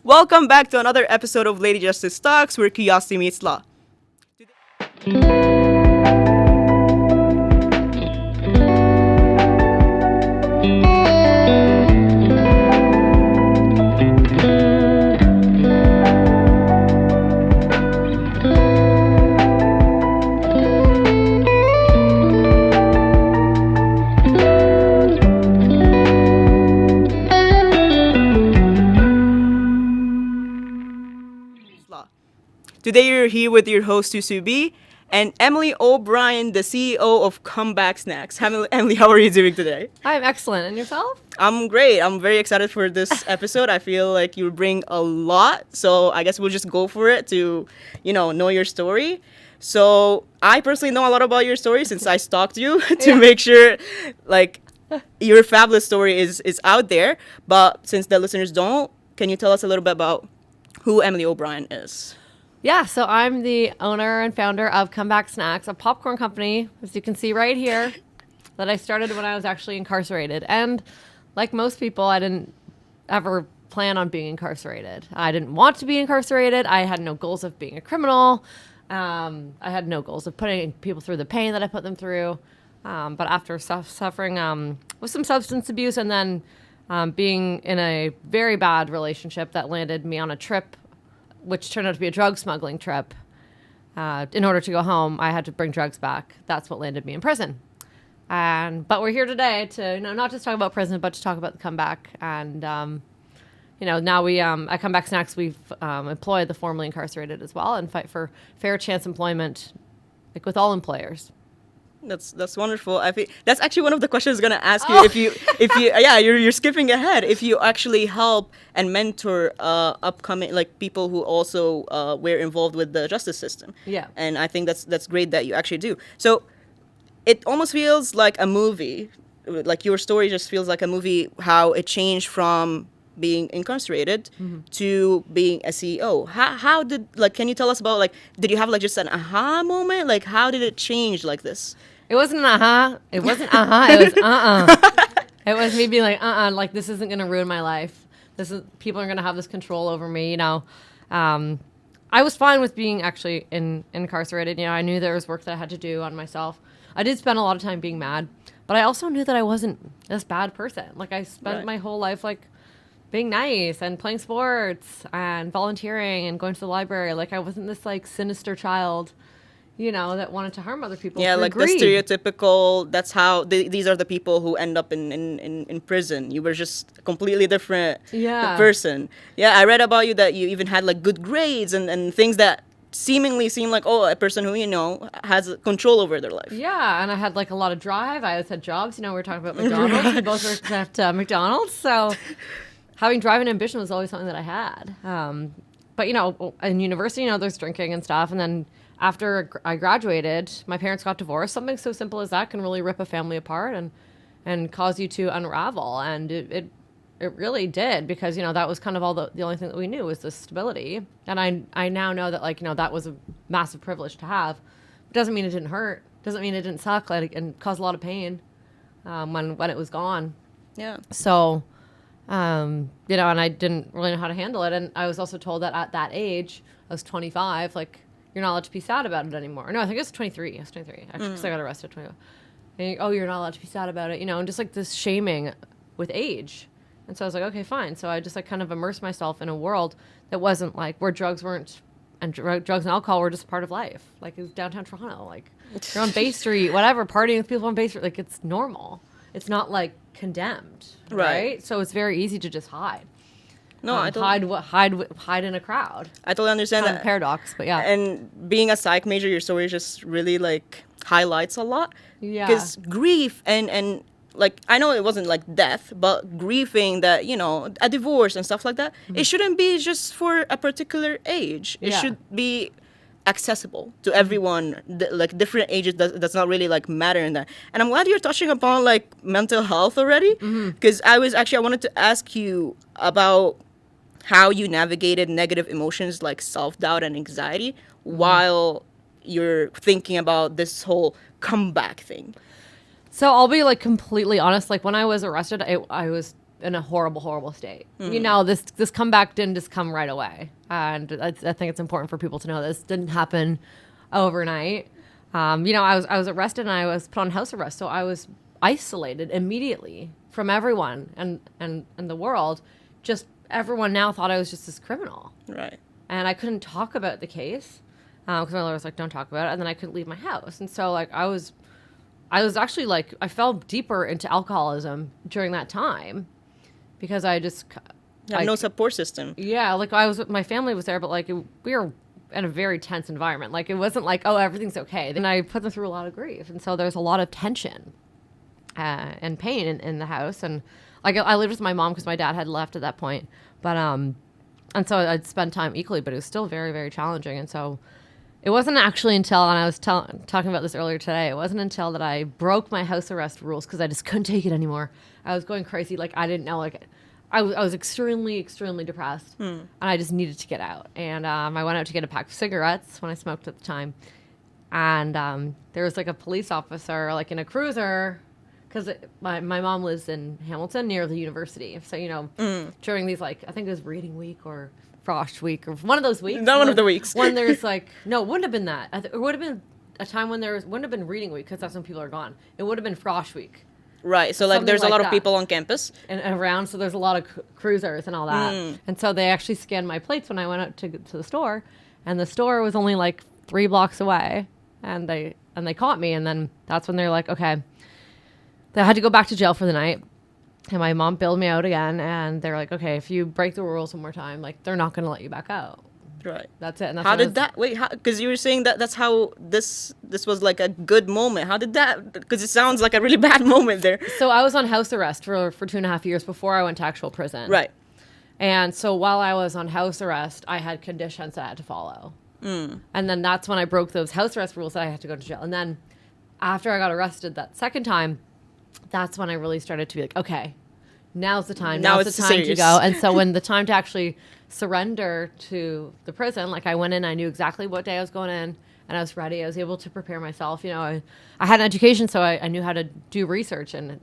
Welcome back to another episode of Lady Justice Talks, where curiosity meets law. Today you're here with your host, Susubi, and Emily O'Brien, the CEO of Comeback Snacks. Emily, how are you doing today? I'm excellent. And yourself? I'm great. I'm very excited for this episode. I feel like you bring a lot, so I guess we'll just go for it to, know your story. So I personally know a lot about your story since I stalked you to make sure, your fabulous story is out there. But since the listeners don't, can you tell us a little bit about who Emily O'Brien is? Yeah, so I'm the owner and founder of Comeback Snacks, a popcorn company, as you can see right here, that I started when I was actually incarcerated. And like most people, I didn't ever plan on being incarcerated. I didn't want to be incarcerated. I had no goals of being a criminal. I had no goals of putting people through the pain that I put them through. But after suffering with some substance abuse and then being in a very bad relationship that landed me on a trip, which turned out to be a drug smuggling trip. In order to go home, I had to bring drugs back. That's what landed me in prison. But we're here today to not just talk about prison, but to talk about the comeback. And now we at Comeback Snacks we've employed the formerly incarcerated as well and fight for fair chance employment, like with all employers. That's wonderful. I think that's actually one of the questions I was gonna ask you. If you you're skipping ahead. If you actually help and mentor upcoming people who also were involved with the justice system. Yeah. And I think that's great that you actually do. So it almost feels like a movie. Like your story just feels like a movie. How it changed from being incarcerated to being a CEO. How did can you tell us about did you have just an aha moment? Like how did it change like this? It wasn't an aha. It wasn't aha. It was It was me being like this isn't gonna ruin my life. People are gonna have this control over me. I was fine with being actually incarcerated. I knew there was work that I had to do on myself. I did spend a lot of time being mad, but I also knew that I wasn't this bad person. I spent my whole life being nice and playing sports and volunteering and going to the library. I wasn't this sinister child, that wanted to harm other people. Yeah, the stereotypical, that's how, these are the people who end up in prison. You were just a completely different person. Yeah, I read about you that you even had good grades and things that seemingly seem like, a person who, has control over their life. Yeah, and I had a lot of drive. I always had jobs. We were talking about McDonald's. We both worked at McDonald's, so having drive and ambition was always something that I had. But, in university, there's drinking and stuff. And then after I graduated, my parents got divorced. Something so simple as that can really rip a family apart and cause you to unravel. And it really did because, that was kind of all the only thing that we knew was the stability. And I now know that, that was a massive privilege to have. It doesn't mean it didn't hurt. Doesn't mean it didn't suck and cause a lot of pain when it was gone. Yeah. So... and I didn't really know how to handle it. And I was also told that at that age, I was 25, you're not allowed to be sad about it anymore. No, I think it was 23. I was 23, actually, because I got arrested at 25. And you're not allowed to be sad about it, and just this shaming with age. And so I was like, okay, fine. So I just kind of immersed myself in a world that wasn't where drugs weren't, and drugs and alcohol were just part of life. It was downtown Toronto, you're on Bay Street, whatever, partying with people on Bay Street, it's normal. It's not condemned, right? So it's very easy to just hide. No, I hide in a crowd. I totally understand that paradox, but yeah. And being a psych major, your story just really highlights a lot. Yeah. Because grief and I know it wasn't death, but grieving that a divorce and stuff like that, it shouldn't be just for a particular age. It should be accessible to everyone. Different ages does not really matter in that. And I'm glad you're touching upon mental health already, because I wanted to ask you about how you navigated negative emotions like self-doubt and anxiety while you're thinking about this whole comeback thing. So I'll be completely honest. When I was arrested, I was in a horrible, horrible state. You know, this comeback didn't just come right away. And I think it's important for people to know this didn't happen overnight. You know, I was arrested and I was put on house arrest. So I was isolated immediately from everyone and the world. Just everyone now thought I was just this criminal. Right. And I couldn't talk about the case because my lawyer was like, don't talk about it. And then I couldn't leave my house. And so like I was actually like, I fell deeper into alcoholism during that time because I just... You have no support system. Yeah, like my family was there, but like we were in a very tense environment. Like it wasn't like, oh, everything's okay. Then I put them through a lot of grief. And so there's a lot of tension and pain in the house. And like I lived with my mom because my dad had left at that point. But, and so I'd spend time equally, but it was still very, very challenging. And so it wasn't actually until, and I was talking about this earlier today, it wasn't until that I broke my house arrest rules because I just couldn't take it anymore. I was going crazy. Like I didn't know, like I was extremely, extremely depressed and I just needed to get out. And I went out to get a pack of cigarettes when I smoked at the time. And there was like a police officer like in a cruiser because my mom lives in Hamilton near the university. So, you know, during these like, I think it was reading week or frosh week or one of those weeks. Not one of the weeks. When there's like, no, it wouldn't have been that. It would have been a time when wouldn't have been reading week because that's when people are gone. It would have been frosh week. Right. So like there's a lot of that. people on campus. And around, so there's a lot of cruisers and all that. And so they actually scanned my plates when I went out to the store. And the store was only like 3 blocks away. And they caught me. And then that's when they're like, okay. They had to go back to jail for the night. And my mom bailed me out again. And they're like, okay, if you break the rules one more time, like they're not going to let you back out. Right. That's it. And that's how did that... Wait, because you were saying that's how this was like a good moment. How did that... Because it sounds like a really bad moment there. So I was on house arrest for 2.5 years before I went to actual prison. Right. And so while I was on house arrest, I had conditions that I had to follow. And then that's when I broke those house arrest rules that I had to go to jail. And then after I got arrested that second time, that's when I really started to be like, okay, now's the time. Now's the time to go. And so when the time to actually surrender to the prison, like I went in, I knew exactly what day I was going in, and I was ready. I was able to prepare myself. You know, I had an education, so I knew how to do research and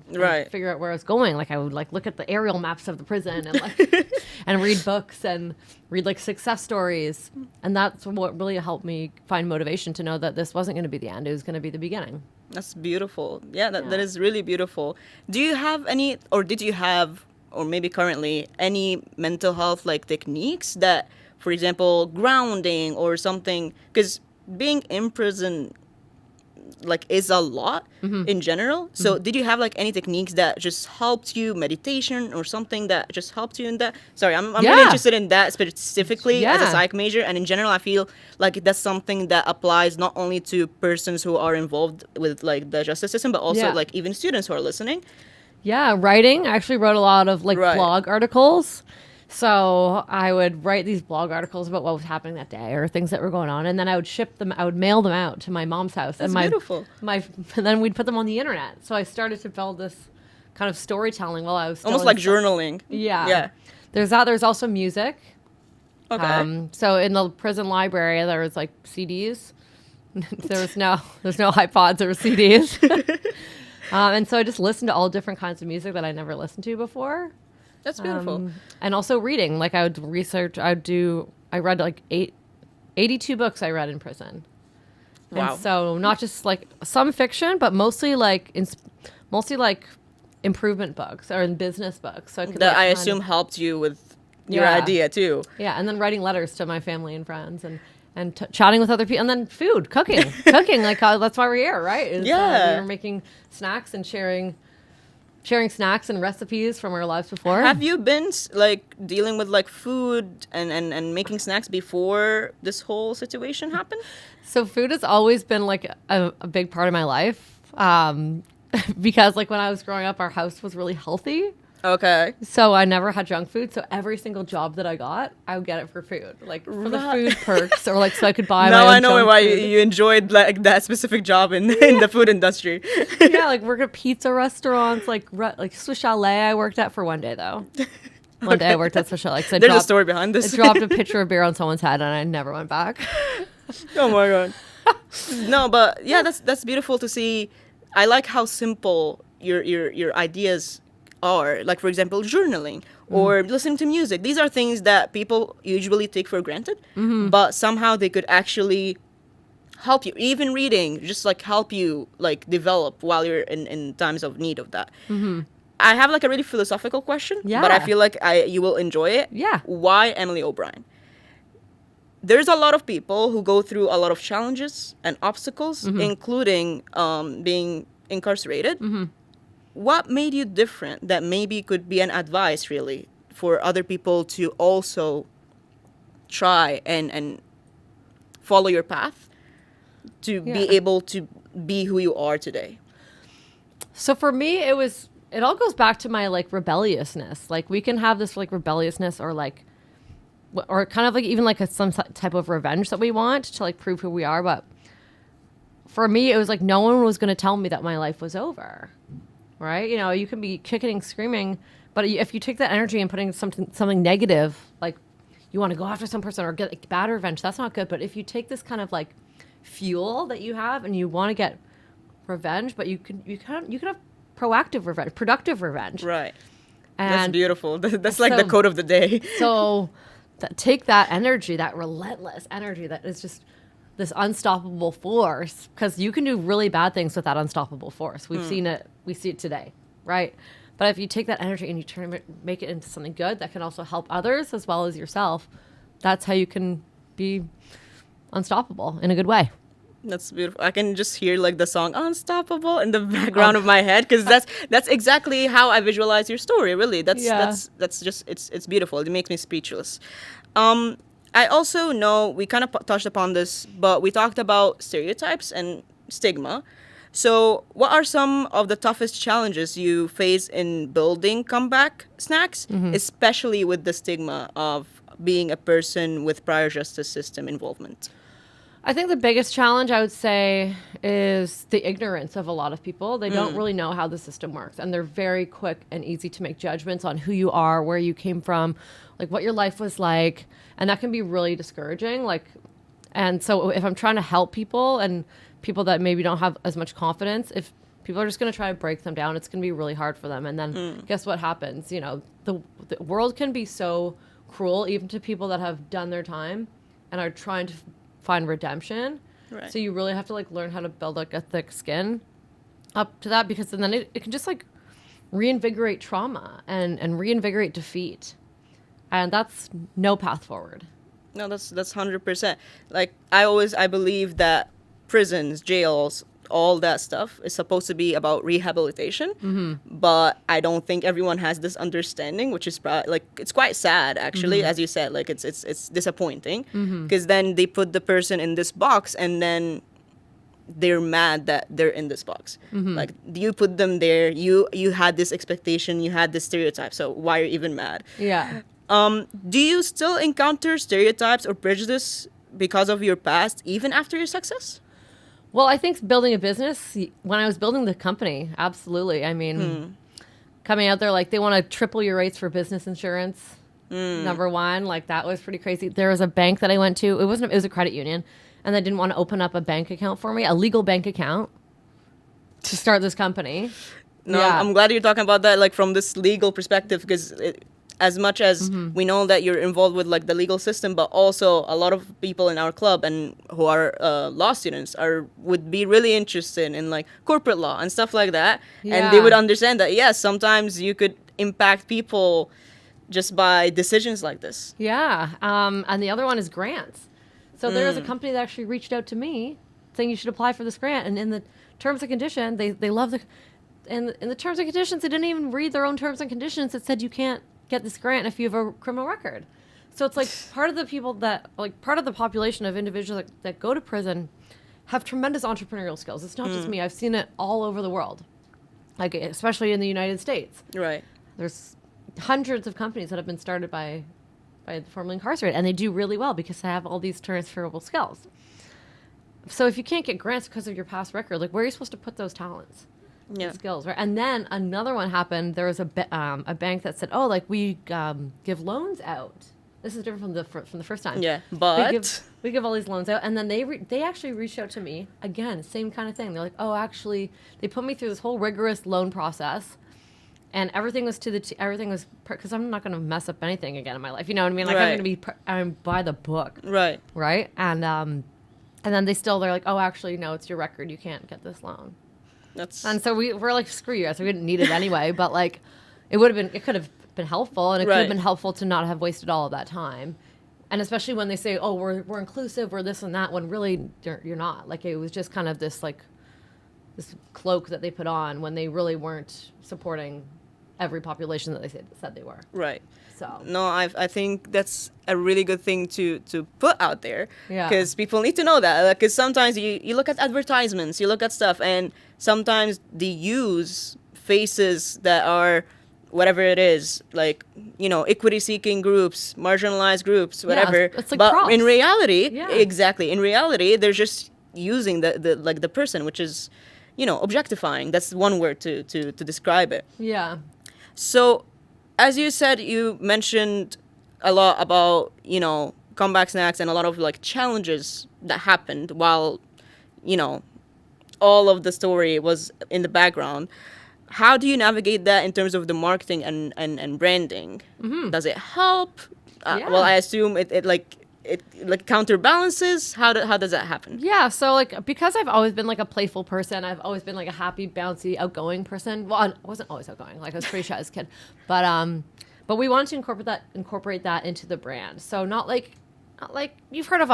figure out where I was going. Like I would like look at the aerial maps of the prison and like and read books and read like success stories. And that's what really helped me find motivation to know that this wasn't going to be the end. It was going to be the beginning. That's beautiful. Yeah, that is really beautiful. Do you have any, or did you have, or maybe currently, any mental health like techniques that, for example, grounding or something? Because being in prison like is a lot in general. So did you have like any techniques that just helped you, meditation or something that just helped you in that? Sorry, I'm really interested in that specifically as a psych major. And in general, I feel like that's something that applies not only to persons who are involved with like the justice system, but also like even students who are listening. Yeah, writing. I actually wrote a lot of like blog articles. So I would write these blog articles about what was happening that day or things that were going on, and then I would ship them. I would mail them out to my mom's house. That's beautiful. And then we'd put them on the internet. So I started to build this kind of storytelling while I was still almost like journaling. Yeah. There's that. There's also music. Okay. So in the prison library, there was like CDs. there's no iPods or CDs. And so I just listened to all different kinds of music that I never listened to before. That's beautiful. And also reading. Like I would research. I read like 82 books I read in prison. Wow. And so not just like some fiction, but mostly like improvement books or business books. So that I assume helped you with your idea too. Yeah, and then writing letters to my family and friends and chatting with other people, and then food, cooking. Like that's why we're here, right? We were making snacks and sharing snacks and recipes from our lives before. Have you been like dealing with like food and making snacks before this whole situation happened? So food has always been like a big part of my life because like when I was growing up, our house was really healthy. Okay. So I never had junk food. So every single job that I got, I would get it for food, like for the food perks, or like so I could buy. Now my own I know why food. you enjoyed like that specific job in the food industry. Yeah, like work at pizza restaurants, like Swiss Chalet. I worked at for one day though. One day I worked at Swiss Chalet. There's a story behind this. I dropped a pitcher of beer on someone's head, and I never went back. Oh my god. No, but yeah, that's beautiful to see. I like how simple your ideas are. Like, for example, journaling or listening to music. These are things that people usually take for granted, but somehow they could actually help you. Even reading, just like help you like develop while you're in times of need of that. I have like a really philosophical question, but I feel like you will enjoy it. Yeah. Why Emily O'Brien? There's a lot of people who go through a lot of challenges and obstacles, including being incarcerated. What made you different that maybe could be an advice really for other people to also try and follow your path to be able to be who you are today? So for me, it all goes back to my like rebelliousness. Like we can have this like rebelliousness or kind of like even like some type of revenge that we want to like prove who we are. But for me, it was like no one was going to tell me that my life was over, right? You know, you can be kicking and screaming, but if you take that energy and putting something negative, like you want to go after some person or get like, bad revenge, that's not good. But if you take this kind of like fuel that you have and you want to get revenge, but you can have proactive revenge, productive revenge. Right. And that's beautiful. That's like the quote of the day. So take that energy, that relentless energy that is just this unstoppable force, because you can do really bad things with that unstoppable force. We've seen it. We see it today, right? But if you take that energy and you make it into something good that can also help others as well as yourself, that's how you can be unstoppable in a good way. That's beautiful. I can just hear like the song "Unstoppable" in the background of my head, because that's exactly how I visualize your story. Really, that's just it's beautiful. It makes me speechless. I also know we kind of touched upon this, but we talked about stereotypes and stigma. So, what are some of the toughest challenges you face in building comeback snacks, especially with the stigma of being a person with prior justice system involvement? I think the biggest challenge I would say is the ignorance of a lot of people. They don't really know how the system works, and they're very quick and easy to make judgments on who you are, where you came from, like what your life was like, and that can be really discouraging. And so if I'm trying to help people and people that maybe don't have as much confidence, if people are just going to try to break them down, it's going to be really hard for them. And then guess what happens? You know, the world can be so cruel, even to people that have done their time and are trying to find redemption. Right. So you really have to like learn how to build like a thick skin up to that, because then it can just like reinvigorate trauma and reinvigorate defeat. And that's no path forward. No, that's 100%. Like I believe that prisons, jails, all that stuff is supposed to be about rehabilitation, but I don't think everyone has this understanding, which is like it's quite sad actually. As you said, like it's disappointing, because then they put the person in this box and then they're mad that they're in this box. Like you put them there, you had this expectation, you had this stereotype, so why are you even mad? Do you still encounter stereotypes or prejudice because of your past even after your success? Well, I think building a business, when I was building the company, absolutely. I mean, coming out there, like they want to triple your rates for business insurance. Number one, like that was pretty crazy. There was a bank that I went to. It was a credit union, and they didn't want to open up a bank account for me, a legal bank account, to start this company. No, I'm glad you're talking about that, like from this legal perspective, because as much as we know that you're involved with like the legal system, but also a lot of people in our club and who are law students would be really interested in like corporate law and stuff like that. And they would understand that, yes, sometimes you could impact people just by decisions like this. And the other one is grants. So there was a company that actually reached out to me saying you should apply for this grant. And in the terms and conditions, they love in the terms and conditions, they didn't even read their own terms and conditions. It said you can't get this grant if you have a criminal record. So it's like part of the people that, like part of the population of individuals that go to prison have tremendous entrepreneurial skills. It's not just me. I've seen it all over the world, like especially in the United States. Right. There's hundreds of companies that have been started by the formerly incarcerated, and they do really well because they have all these transferable skills. So if you can't get grants because of your past record, like where are you supposed to put those talents? Skills, right? And then another one happened. There was a bank that said, "Oh, like we give loans out." This is different from the first time. Yeah, but we give all these loans out, and then they actually reached out to me again, same kind of thing. They're like, "Oh, actually, they put me through this whole rigorous loan process, And everything was everything was, because I'm not going to mess up anything again in my life. You know what I mean? Like, I'm going to be, I'm by the book. Right. Right. And then they're like, oh, actually, no, it's your record. You can't get this loan. And so we're like, screw you. So we didn't need it anyway. But like, it could have been helpful, and it could have been helpful to not have wasted all of that time. And especially when they say, oh, we're inclusive, we're this and that, when really you're not. Like, it was just kind of this like this cloak that they put on when they really weren't supporting every population that they said they were. Right. So no, I think that's a really good thing to put out there. Yeah. Because people need to know that. Because sometimes you look at advertisements, you look at stuff, and sometimes they use faces that are whatever it is, like, you know, equity-seeking groups, marginalized groups, whatever. Yeah, it's like but props. in reality, Yeah. exactly, in reality, they're just using the person, which is, you know, objectifying. That's one word to describe it. yeah. So, as you said, you mentioned a lot about, you know, comeback snacks and a lot of like challenges that happened while, you know, all of the story was in the background. How do you navigate that in terms of the marketing and branding? Mm-hmm. Does it help? Yeah. Well, I assume it counterbalances. How does that happen? Yeah, so like, because I've always been like a playful person, I've always been like a happy, bouncy, outgoing person. Well, I wasn't always outgoing. Like, I was pretty shy as a kid, but we wanted to incorporate that into the brand. So not like you've heard of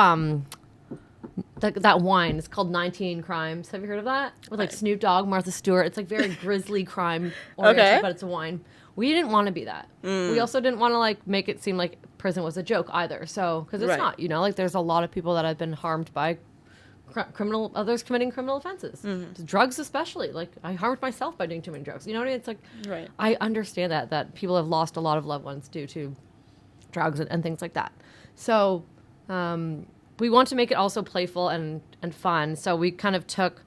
that wine. It's called 19 Crimes. Have you heard of that? With like Snoop Dogg, Martha Stewart. It's like very grisly crime oriented, but it's a wine. We didn't want to be that. We also didn't want to like make it seem like prison was a joke either. So, because it's not, you know, like there's a lot of people that have been harmed by others committing criminal offenses, drugs especially. Like, I harmed myself by doing too many drugs. You know what I mean? It's like, I understand that people have lost a lot of loved ones due to drugs and things like that. So, we want to make it also playful and fun. So we kind of took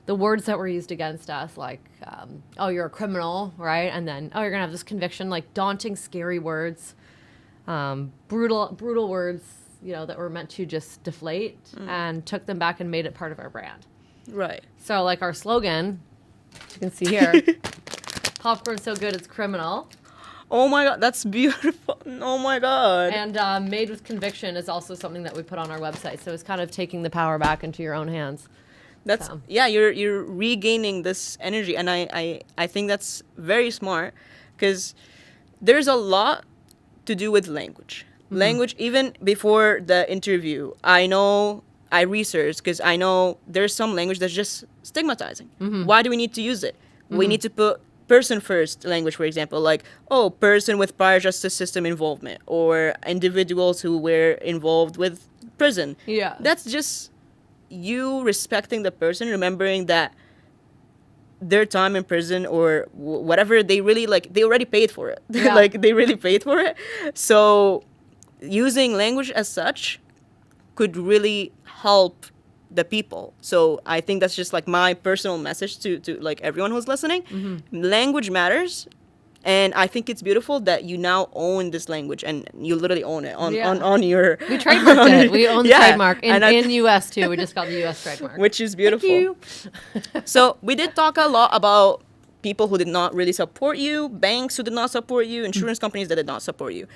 the words that were used against us, like, oh, you're a criminal, right? And then, oh, you're going to have this conviction, like daunting, scary words, brutal words, you know, that were meant to just deflate, and took them back and made it part of our brand. Right. So like our slogan, you can see here, popcorn so good it's criminal. Oh my God, that's beautiful. Oh my God. And made with conviction is also something that we put on our website. So it's kind of taking the power back into your own hands. That's you're regaining this energy, and I think that's very smart, because there's a lot to do with language. Mm-hmm. Language, even before the interview, I researched, because I know there's some language that's just stigmatizing. Mm-hmm. Why do we need to use it? Mm-hmm. We need to put person first language, for example, like, oh, person with prior justice system involvement, or individuals who were involved with prison. Yeah. That's just you respecting the person, remembering that their time in prison or whatever, they really, like, they already paid for it. Yeah. Like, they really paid for it. So using language as such could really help the people. So I think that's just like my personal message to like everyone who's listening. Mm-hmm. Language matters. And I think it's beautiful that you now own this language, and you literally own it on your... We trademarked it. We own the trademark in U.S. too. We just got the U.S. trademark. Which is beautiful. Thank you. So we did talk a lot about people who did not really support you, banks who did not support you, insurance companies that did not support you.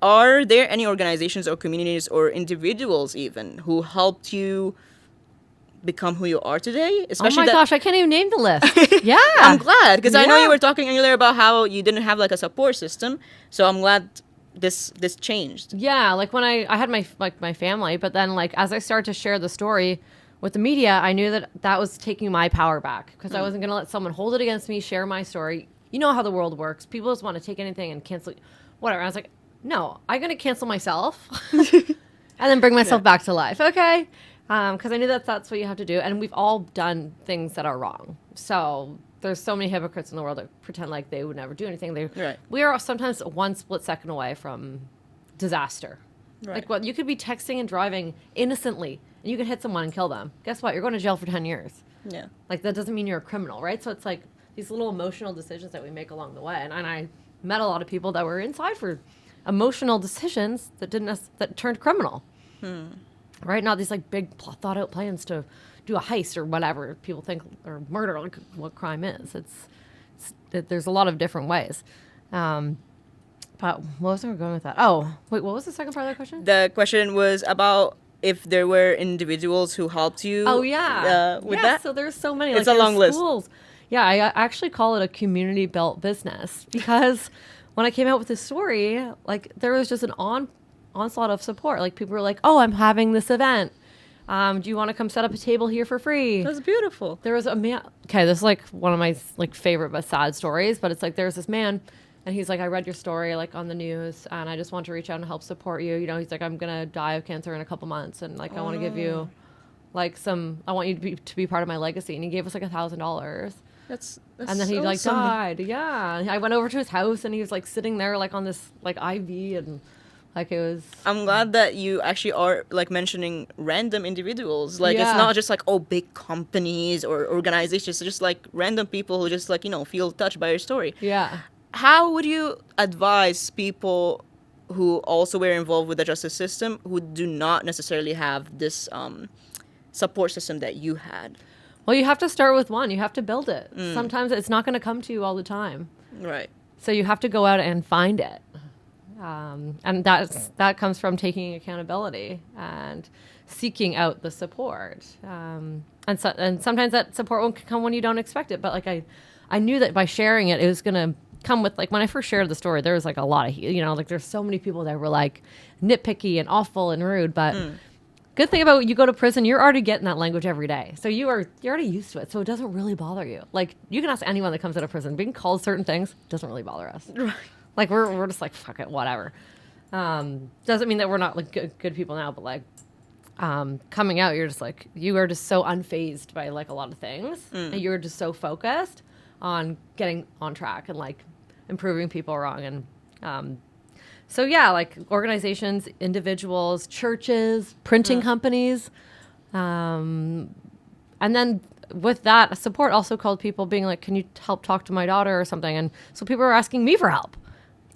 Are there any organizations or communities or individuals even who helped you become who you are today? Especially gosh, I can't even name the list. Yeah. I'm glad, because I know you were talking earlier about how you didn't have like a support system. So I'm glad this changed. Yeah, like when I had my family, but then like as I started to share the story with the media, I knew that was taking my power back, because I wasn't going to let someone hold it against me, share my story. You know how the world works. People just want to take anything and cancel whatever. And I was like, no, I'm going to cancel myself and then bring myself back to life. Okay. Because I knew that's what you have to do. And we've all done things that are wrong. So there's so many hypocrites in the world that pretend like they would never do anything. We are sometimes one split second away from disaster. Right. Like, what, you could be texting and driving innocently, and you could hit someone and kill them. Guess what? You're going to jail for 10 years. Yeah. Like, that doesn't mean you're a criminal, right? So it's like these little emotional decisions that we make along the way. And I met a lot of people that were inside for emotional decisions that turned criminal. Right? Not these like big thought out plans to do a heist or whatever people think, or murder, like what crime is. It's there's a lot of different ways. But what was I going with that? Oh, wait, what was the second part of that question? The question was about if there were individuals who helped you. Oh, yeah. With that. So there's so many. It's a long list. Yeah, I actually call it a community-built business because when I came out with this story, like there was just an onslaught of support. Like people were like, "Oh, I'm having this event. Do you want to come set up a table here for free?" That's beautiful. There was a man. Okay, this is like one of my like favorite but sad stories. But it's like there's this man, and he's like, "I read your story like on the news, and I just want to reach out and help support you." You know, he's like, "I'm gonna die of cancer in a couple months, and like I want to give you like I want you to be part of my legacy." And he gave us like $1,000. That's and then he like died. Yeah, I went over to his house, and he was like sitting there like on this like IV and. Like it was. I'm glad that you actually are like mentioning random individuals. Like it's not just like big companies or organizations. It's just like random people who just like feel touched by your story. Yeah. How would you advise people who also were involved with the justice system who do not necessarily have this support system that you had? Well, you have to start with one. You have to build it. Sometimes it's not going to come to you all the time. Right. So you have to go out and find it. And that comes from taking accountability and seeking out the support. And sometimes that support won't come when you don't expect it. But like I knew that by sharing it, it was going to come with like when I first shared the story, there was like a lot of like there's so many people that were like nitpicky and awful and rude. But good thing about you go to prison, you're already getting that language every day. So you're already used to it. So it doesn't really bother you. Like you can ask anyone that comes out of prison, being called certain things doesn't really bother us. Right. Like we're just like fuck it, whatever. Doesn't mean that we're not like good people now, but like coming out, you're just like you are just so unfazed by like a lot of things, and you're just so focused on getting on track and like improving people wrong. And so yeah, like organizations, individuals, churches, printing companies, and then. With that support, also called people being like, "Can you help talk to my daughter or something?" And so people are asking me for help.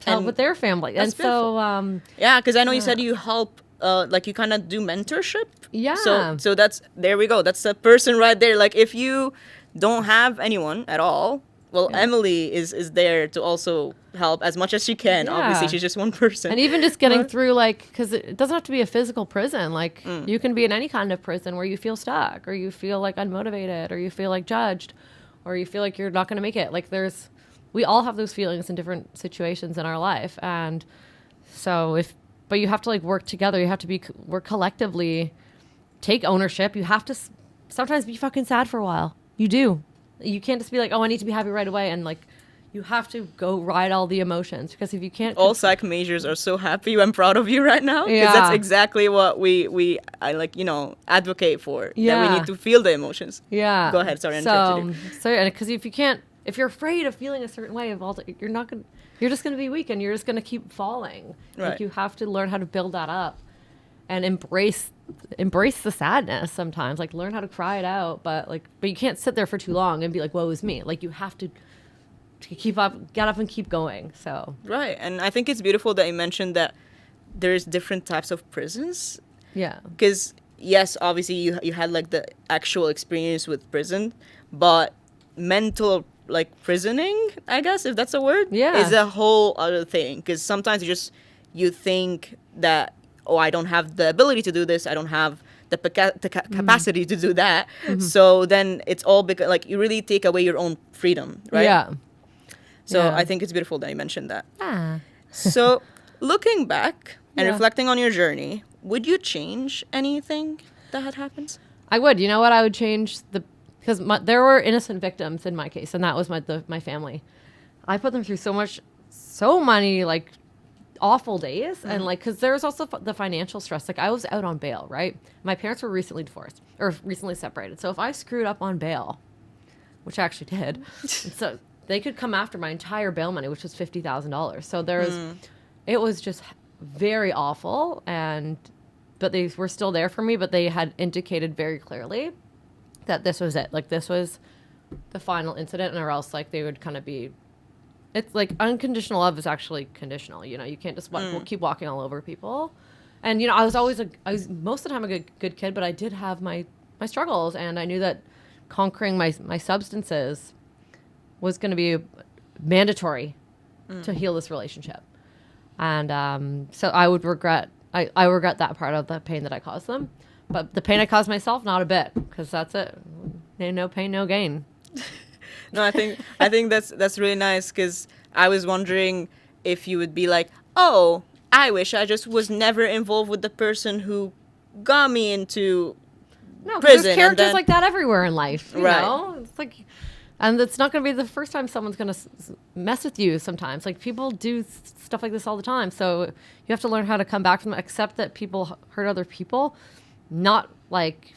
With their family. And beautiful. So yeah, because I know you said you help like you kind of do mentorship. Yeah. So there we go. That's the person right there. Like if you don't have anyone at all, well, Emily is there to also help as much as she can. Yeah. Obviously, she's just one person. And even just getting through like, because it doesn't have to be a physical prison. Like you can be in any kind of prison where you feel stuck or you feel like unmotivated or you feel like judged or you feel like you're not going to make it. Like we all have those feelings in different situations in our life. And so but you have to like work together. You have to work collectively, take ownership. You have to sometimes be fucking sad for a while. You do. You can't just be like, oh, I need to be happy right away. And like, you have to go ride all the emotions because if you can't. All psych majors are so happy. I'm proud of you right now. Because that's exactly what I like, advocate for. Yeah. That we need to feel the emotions. Yeah. Go ahead. Sorry, I interrupted you. So, because if you're afraid of feeling a certain way, you're just going to be weak and you're just going to keep falling. Right. Like you have to learn how to build that up and embrace the sadness sometimes. Like learn how to cry it out, but you can't sit there for too long and be like, woe is me. Like you have to get up and keep going. So right. And I think it's beautiful that you mentioned that there's different types of prisons. Yeah. Because yes, obviously you had like the actual experience with prison, but mental like prisoning, I guess, if that's a word, is a whole other thing. Because sometimes you think that, oh, I don't have the ability to do this. I don't have the capacity to do that. Mm-hmm. So then it's all because like you really take away your own freedom, right? Yeah. So I think it's beautiful that you mentioned that. So looking back and reflecting on your journey, would you change anything that had happened? I would. You know what? I would change because there were innocent victims in my case, and that was my family. I put them through so many like awful days, and like because there was also the financial stress. Like I was out on bail, right? My parents were recently divorced or recently separated, so if I screwed up on bail, which I actually did, so they could come after my entire bail money, which was $50,000. So it was just very awful, but they were still there for me. But they had indicated very clearly that this was it. Like this was the final incident, or else like they would kind of be. It's like unconditional love is actually conditional. You can't just keep walking all over people. And I was most of the time a good kid, but I did have my struggles, and I knew that conquering my substances was going to be mandatory to heal this relationship. And so I would regret, I regret that part of the pain that I caused them. But the pain I caused myself, not a bit, because that's it. No pain, no gain. No, I think that's really nice, because I was wondering if you would be like, oh, I wish I just was never involved with the person who got me into prison. There's characters like that everywhere in life. You Right. know? It's like, and it's not going to be the first time someone's going to mess with you sometimes. Like, people do stuff like this all the time. So you have to learn how to come back from it, accept that people hurt other people, not like,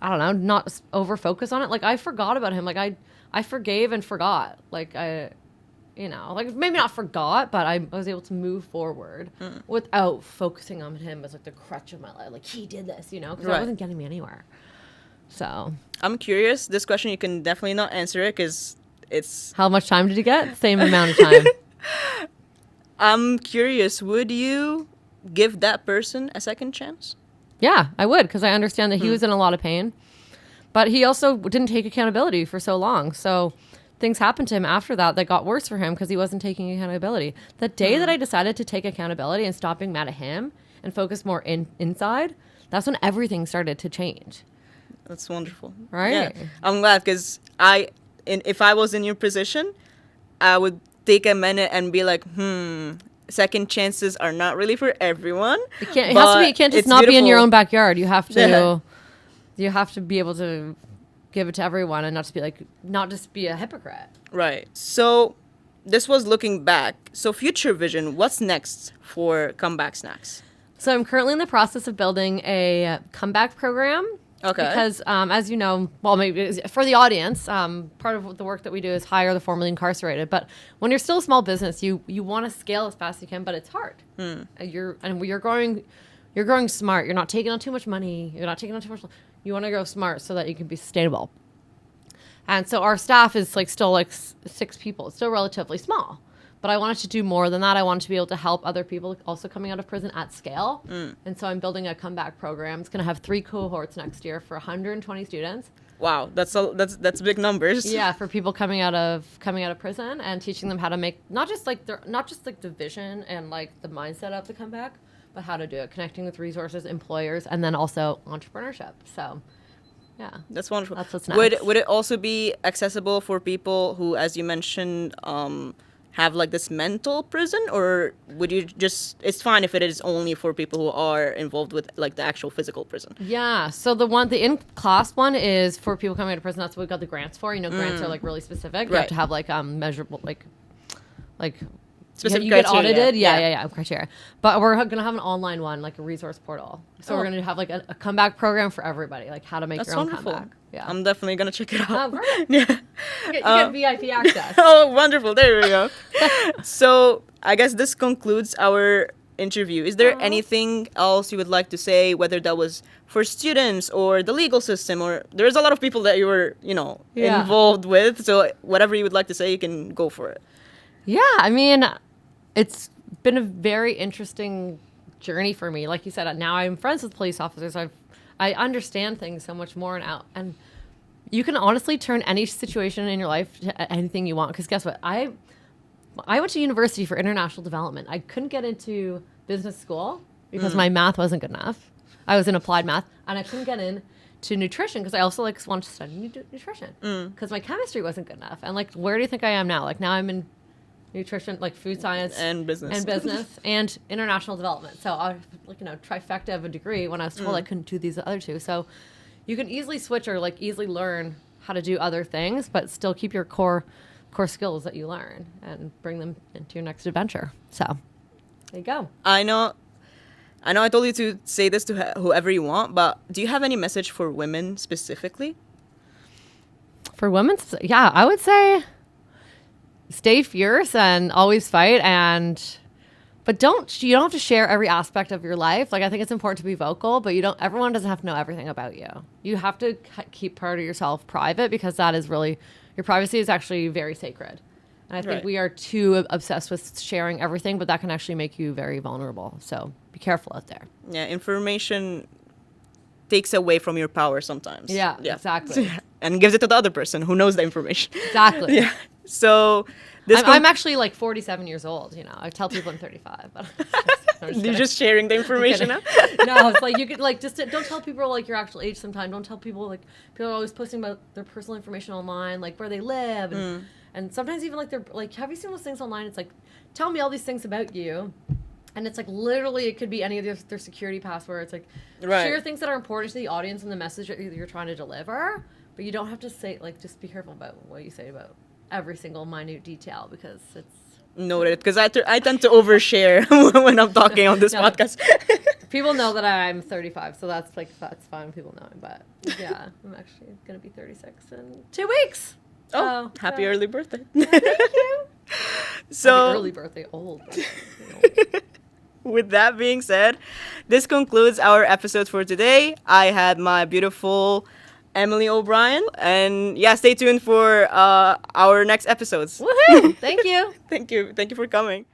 I don't know, not over focus on it. Like, I forgot about him. Like, I forgave and forgot. Like, like maybe not forgot, but I was able to move forward without focusing on him as like the crutch of my life. Like, he did this, because that wasn't getting me anywhere. So I'm curious. This question, you can definitely not answer it, because it's... How much time did you get? Same amount of time. I'm curious. Would you give that person a second chance? Yeah, I would, because I understand that he was in a lot of pain. But he also didn't take accountability for so long. So things happened to him after that got worse for him because he wasn't taking accountability. The day that I decided to take accountability and stop being mad at him and focus more inside, that's when everything started to change. That's wonderful. Right? Yeah. I'm glad, because if I was in your position, I would take a minute and be like, second chances are not really for everyone. It can't just not be in your own backyard. You have to... Yeah. You have to be able to give it to everyone and not just be a hypocrite. Right. So this was looking back. So future vision, what's next for Comeback Snacks? So I'm currently in the process of building a comeback program. Okay. Because as you know, well, maybe for the audience, part of the work that we do is hire the formerly incarcerated. But when you're still a small business, you want to scale as fast as you can, but it's hard. You're growing smart. You're not taking on too much money. You're not taking on too much. You want to grow smart so that you can be sustainable. And so our staff is still 6 people. It's still relatively small. But I wanted to do more than that. I wanted to be able to help other people also coming out of prison at scale. And so I'm building a comeback program. It's going to have 3 cohorts next year for 120 students. Wow, that's big numbers. Yeah, for people coming out of prison, and teaching them how to make not just the vision and the mindset of the comeback, but how to do it, connecting with resources, employers, and then also entrepreneurship. So, yeah. That's wonderful. That's what's next. Would it also be accessible for people who, as you mentioned, have this mental prison, or would you just, it's fine if it is only for people who are involved with the actual physical prison? Yeah. So the in-class one is for people coming out of prison. That's what we got the grants for. Grants are really specific. You have to have measurable, specific you criteria. get audited. Yeah, criteria. But we're going to have an online one, like a resource portal. So we're going to have a comeback program for everybody, how to make That's your own wonderful. comeback. Yeah. I'm definitely going to check it out. Oh, perfect. Yeah. You get VIP access. Oh, wonderful. There we go. So I guess this concludes our interview. Is there anything else you would like to say, whether that was for students or the legal system, or there's a lot of people that you were, involved with. So whatever you would like to say, you can go for it. Yeah, I mean, it's been a very interesting journey for me. Like you said, now I'm friends with police officers. I understand things so much more now. And you can honestly turn any situation in your life to anything you want. Because guess what? I went to university for international development. I couldn't get into business school because my math wasn't good enough. I was in applied math. And I couldn't get into nutrition because I also wanted to study nutrition. Because my chemistry wasn't good enough. And where do you think I am now? Now I'm in nutrition, food science and business and international development. So I trifecta of a degree when I was told I couldn't do these other 2. So you can easily switch or easily learn how to do other things, but still keep your core skills that you learn and bring them into your next adventure. So there you go. I know I told you to say this to whoever you want, but do you have any message for women specifically? For women, yeah, I would say stay fierce and always fight, but you don't have to share every aspect of your life. I think it's important to be vocal, but everyone doesn't have to know everything about you. You have to keep part of yourself private, because that is really, your privacy is actually very sacred. And I think we are too obsessed with sharing everything, but that can actually make you very vulnerable. So be careful out there. Yeah, information takes away from your power sometimes. Yeah. Exactly. and gives it to the other person who knows the information. Exactly. Yeah. So I'm actually like 47 years old. I tell people I'm 35, but you're just sharing the information now. No, it's like you could like just don't tell people like your actual age. Sometimes don't tell people like people are always posting about their personal information online, like where they live, and sometimes even like they're like, have you seen those things online? It's like, tell me all these things about you. And it's like literally it could be any of their security passwords. Like share things that are important to the audience and the message that you're trying to deliver. But you don't have to say like just be careful about what you say about every single minute detail because it's noted. Because I tend to overshare when I'm talking on this podcast. People know that I'm 35, so that's fine. People know. But yeah, I'm actually gonna be 36 in 2 weeks. Oh, happy early birthday! Thank you. So happy early birthday, old. With that being said, this concludes our episode for today. I had my beautiful Emily O'Brien, and yeah, stay tuned for our next episodes. Woohoo! Thank you. Thank you for coming.